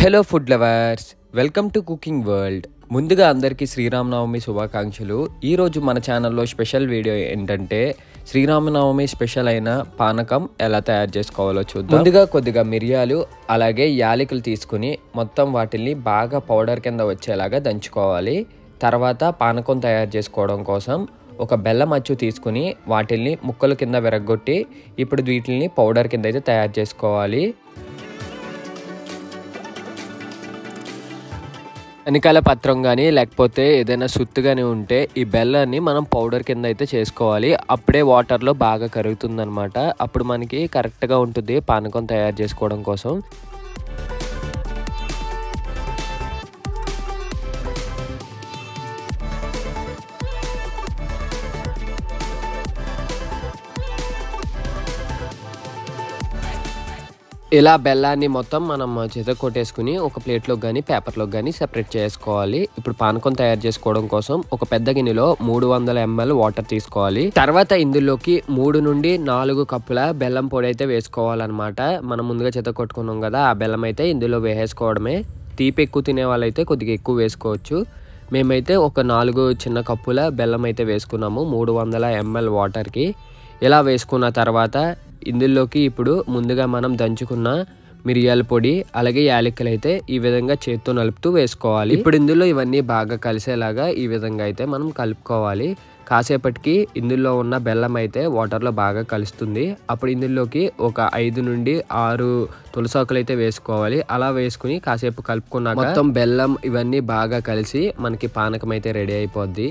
Hello food lovers, welcome to cooking world. ముందుగా అందరికీ శ్రీరామనవమి శుభాకాంక్షలు. ఈరోజు మన ఛానల్లో స్పెషల్ వీడియో ఏంటంటే శ్రీరామనవమి స్పెషల్ అయిన పానకం ఎలా తయారు చేసుకోవాలో చూద్దాం. ముందుగా కొద్దిగా మిరియాలు అలాగే యాలకులు తీసుకుని మొత్తం వాటిని బాగా పౌడర్ కింద వచ్చేలాగా దంచుకోవాలి. తర్వాత పానకం తయారు చేసుకోవడం కోసం ఒక బెల్లం అచ్చు తీసుకుని వాటిల్ని ముక్కల కింద విరగ్గొట్టి ఇప్పుడు వీటిని పౌడర్ కింద అయితే తయారు చేసుకోవాలి. వెనకాల పత్రం కానీ లేకపోతే ఏదైనా సుత్తు కానీ ఉంటే ఈ బెల్లాన్ని మనం పౌడర్ కింద అయితే చేసుకోవాలి. అప్పుడే వాటర్లో బాగా కరుగుతుంది అనమాట. అప్పుడు మనకి కరెక్ట్గా ఉంటుంది పానకం తయారు చేసుకోవడం కోసం. ఇలా బెల్లాన్ని మొత్తం మనం చేత కొట్టేసుకుని ఒక ప్లేట్లో కానీ పేపర్లో కానీ సెపరేట్ చేసుకోవాలి. ఇప్పుడు పానకం తయారు చేసుకోవడం కోసం ఒక పెద్ద గిన్నెలో 300 ml వాటర్ తీసుకోవాలి. తర్వాత ఇందులోకి 3 నుండి 4 కప్పుల బెల్లం పొడి అయితే వేసుకోవాలన్నమాట. మనం ముందుగా చేత కొట్టుకున్నాం కదా, ఆ బెల్లం అయితే ఇందులో వేసుకోవడమే. తీపి ఎక్కువ తినే వాళ్ళైతే కొద్దిగా ఎక్కువ వేసుకోవచ్చు. మేమైతే ఒక 4 చిన్న కప్పుల బెల్లం అయితే వేసుకున్నాము 300 ml వాటర్కి. ఇలా వేసుకున్న తర్వాత ఇందులోకి ఇప్పుడు ముందుగా మనం దంచుకున్న మిరియాల పొడి అలాగే యాలకులు అయితే ఈ విధంగా చేత్తో నలుపుతూ వేసుకోవాలి. ఇప్పుడు ఇందులో ఇవన్నీ బాగా కలిసేలాగా ఈ విధంగా అయితే మనం కలుపుకోవాలి. కాసేపటికి ఇందులో ఉన్న బెల్లం అయితే వాటర్లో బాగా కలుస్తుంది. అప్పుడు ఇందులోకి ఒక 5 నుండి 6 తులసాకులు అయితే వేసుకోవాలి. అలా వేసుకుని కాసేపు కలుపుకున్నాక మొత్తం బెల్లం ఇవన్నీ బాగా కలిసి మనకి పానకం అయితే రెడీ అయిపోద్ది.